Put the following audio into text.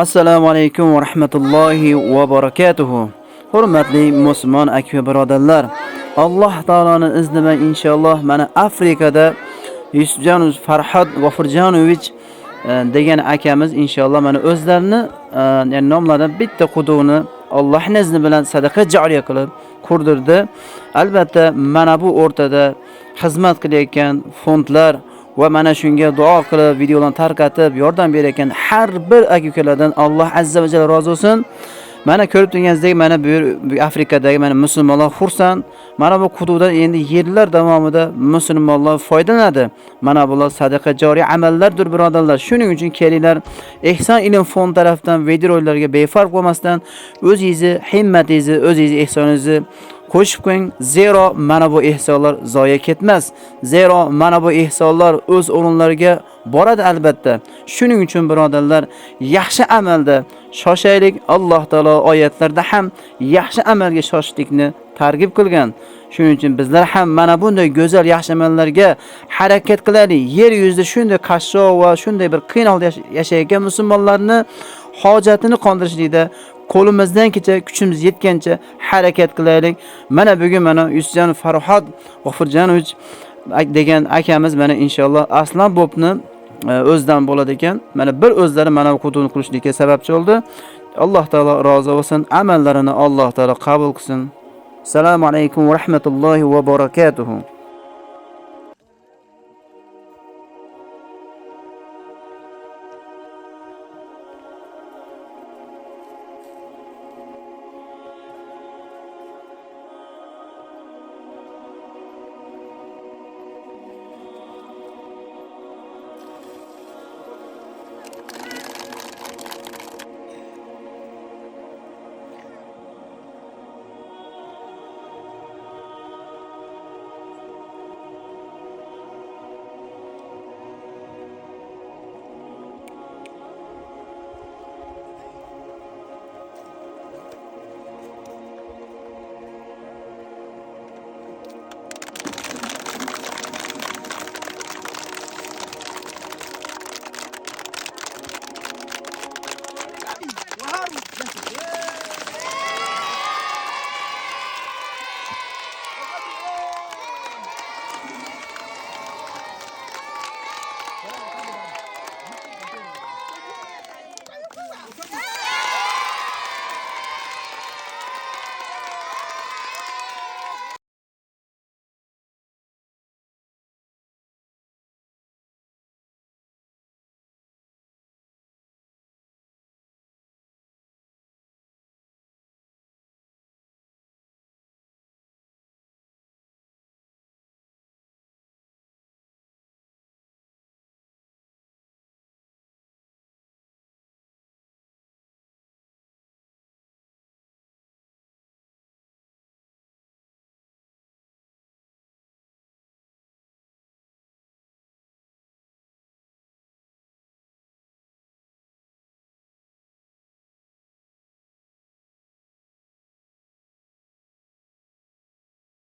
Assalomu alaykum va rahmatullohi va barakatuh. Hurmatli musulmon aka va birodarlar, Alloh taoloning izni bilan inshaalloh mana Afrikada Yusufjonov Farhod G'ofurjonovich degan akamiz inshaalloh mana o'zlarini ya'ni nomlaridan bitta quduqni Allohning izni bilan sadaqa joriy qilib qurdirdi. Albatta mana bu o'rtada xizmat qilayotgan fondlar va mana shunga duo qilib, videolarni tarqatib, yordam berayotgan har bir aka-ukalardan Alloh azza va jalla rozi bo'lsin. Mana ko'rib turganingizdek, mana bu Afrikadagi mana musulmonlar xursand. Mana bu quduqdan endi yillar davomida musulmonlar foydalanadi. Mana bular sadaqa joriy amallardir, birodarlar. Shuning uchun kelinglar, Ehson ilm fond tarafdan videolarga befarq bo'lmasdan o'zingizni himmatingizni, o'zingizni ehsoningizni qo'shib qo'ying. Zero mana bu ehsonlar zoya ketmas. Zero mana bu ehsonlar o'z o'rinlariga boradi albatta. Shuning uchun birodarlar, yaxshi amalda shoshaylik. Alloh taolo oyatlarda ham yaxshi amalga shoshlikni targ'ib qilgan. Shuning uchun bizlar ham mana bunday go'zal yaxshi amallarga harakat qilaylik. Yer yuzida shunday qashshoq va shunday bir qiyin holda yashayotgan musulmonlarni hojatini qondirishlikda qo'limizdan kecha, kuchimiz yetgancha harakat qilaylik. Mana bugun mana Yusufjon Farhod G'ofurjonovich degan akamiz mana inshaalloh Aslan Bobni o'zdan bo'ladi ekan. Mana bir o'zlari mana bu quduqni qurishlikka sababchi bo'ldi. Alloh taolo rozi bo'lsin, amallarini Alloh taolo qabul qilsin. Assalomu alaykum va rahmatullohi va barakatuh.